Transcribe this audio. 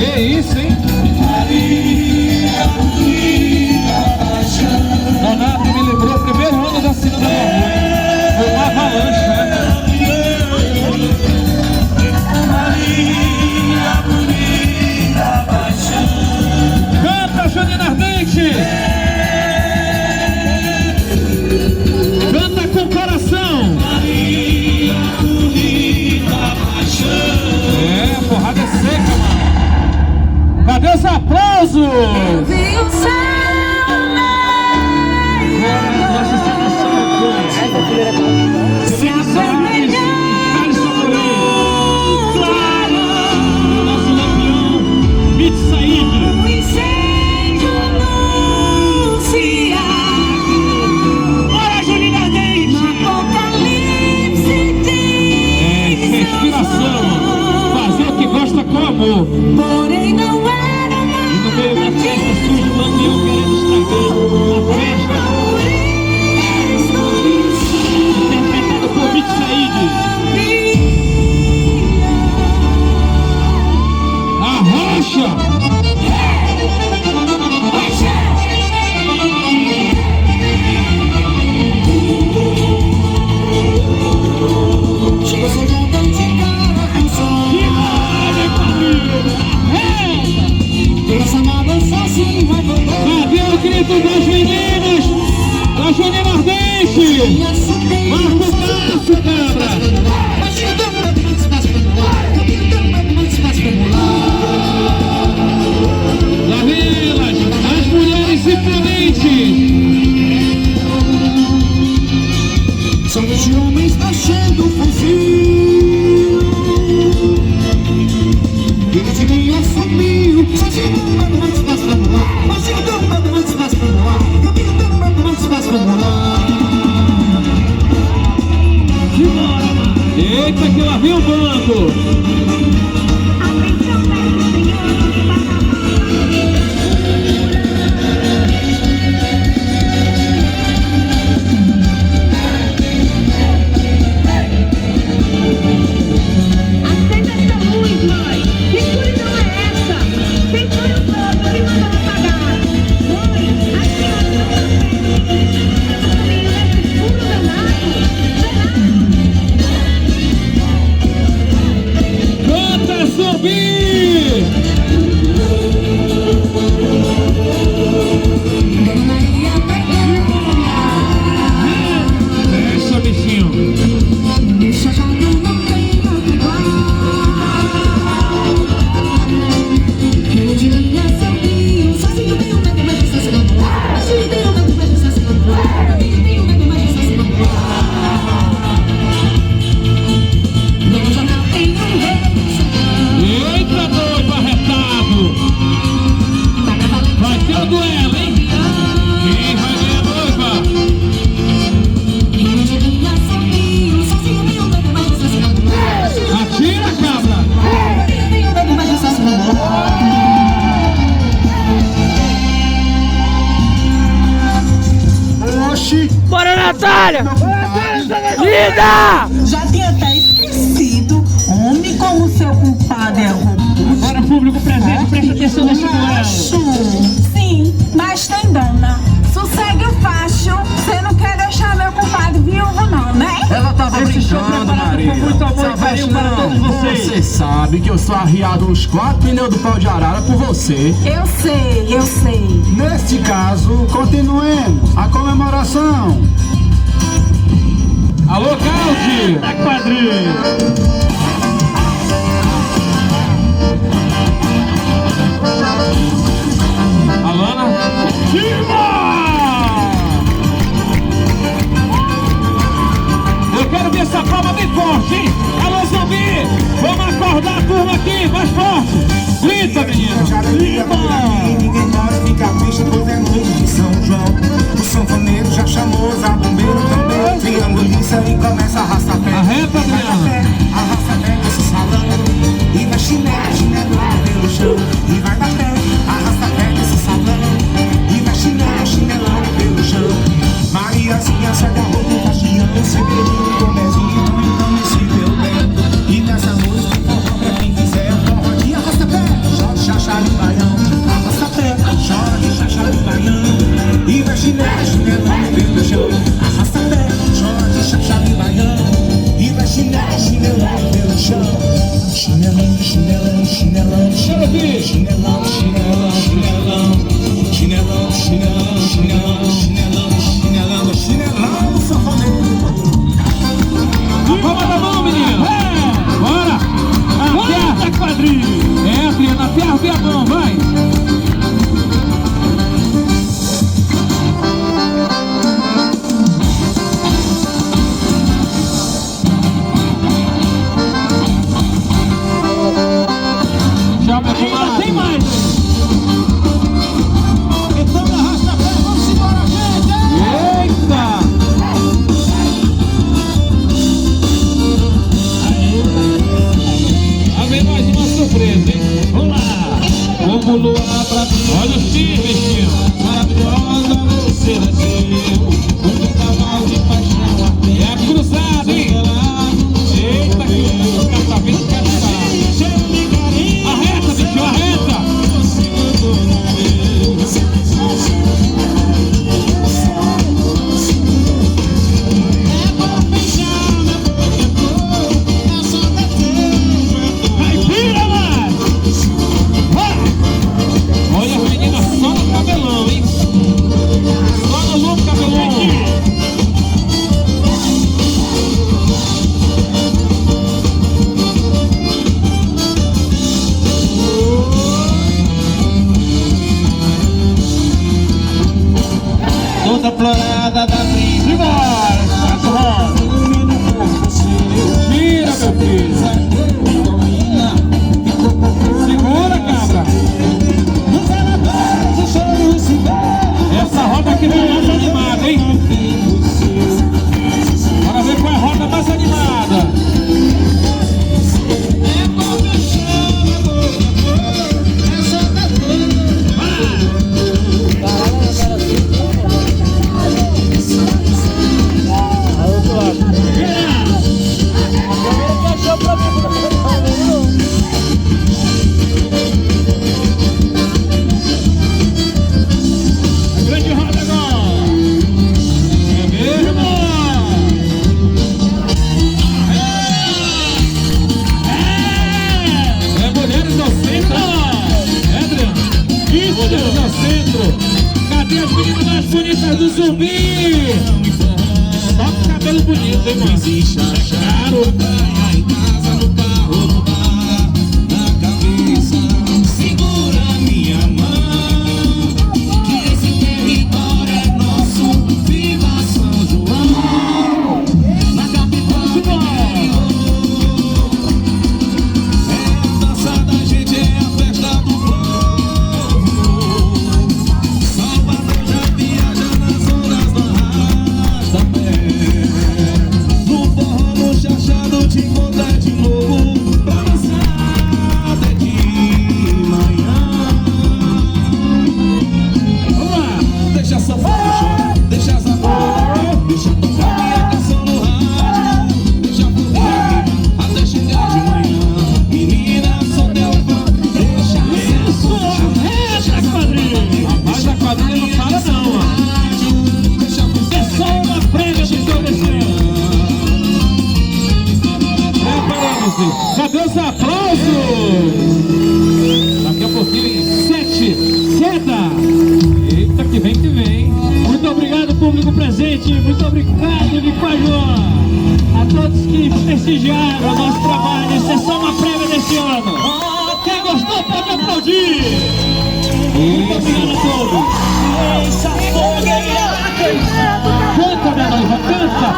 Que isso, hein? Donato me lembrou o primeiro ano da Ciranda Barroso. Foi uma avalanche, né? Canta, Janina Ardente! Canta com coração! É, porrada seca, mano! Cadê os aplausos? Porém não era mais. E no meio da festa surge o lampião querendo estragar a festa. Interpretado por Mitch Said. Arrocha! Cadê o grito das meninas? Da Janina Ardente! Marca o passo, cabra! Lá vem elas, as mulheres imponentes! São os homens baixando o fuzil. Eles vêm assumiu. Eita, que lá vem o bando! Bora, Natália! Linda! Já tinha até esquecido. Homem como seu culpado é robusto. Agora, público presente, presta atenção nesse duelo. Sim, mas tem dona. Sossegue o facho. Você não quer deixar meu culpado viúvo, não, né? Ela tava brincando, Maria. Muito amor e carinho para todos vocês. Você sabe que eu sou arriado uns 4 pneus do pau de arara por você. Eu sei. Neste caso, continuemos a comemoração. Alô, Caldi! Da quadrilha! Alana? Eu quero ver essa palma bem forte, hein? Alô, Zumbi! Vamos acordar a turma aqui, mais forte! Grita, menino! Ninguém pode ficar triste, pois é noite de São João. O sanfoneiro já chamou, os bombeiros também. Tem a polícia e começa a arrastar pé. Arreta, Adriana! Arrasta pé nesse salão. E vai chinelo pelo chão. E vai dar pé, arrasta pé nesse salão. E vai chinelão pelo chão. Mariazinha se agarrou com o caixinha. Esse beijinho no tomezinho, então me se deu bem. E nessa noite, forró pra quem quiser. Forró de arrasta pé, já Zumbi! Só com cabelo bonito, hein, mano? Claro! Em casa, no carro, no bar, na cabeça. Segura minha mão, que esse território é nosso. Viva São João, na capital do interior. É a dança da gente, é a festa do povo. Salvador já viaja nas ondas do arrasta-pé. No forró, no chachado, te encontrar de novo. Pra dançar até de manhã. Vamos lá! Deixa a sanfona chorar, deixa as amores, deixa tocar minha canção no rádio. Deixa a folia até chegar de manhã. Menina, solteira, deixa a sanfona chorar. Essa quadrilha! Rapaz, a quadrilha não para não, ó. Deixa a folia É só uma prega do seu desenho. Preparando-se. Cadê os aplausos? Daqui a pouquinho, 7, queda. Eita, que vem, que vem. Muito obrigado, público presente. Muito obrigado, Nicajó. A todos que prestigiaram o nosso trabalho. Isso é só uma prévia desse ano. Quem gostou pode aplaudir. Muito obrigado a todos.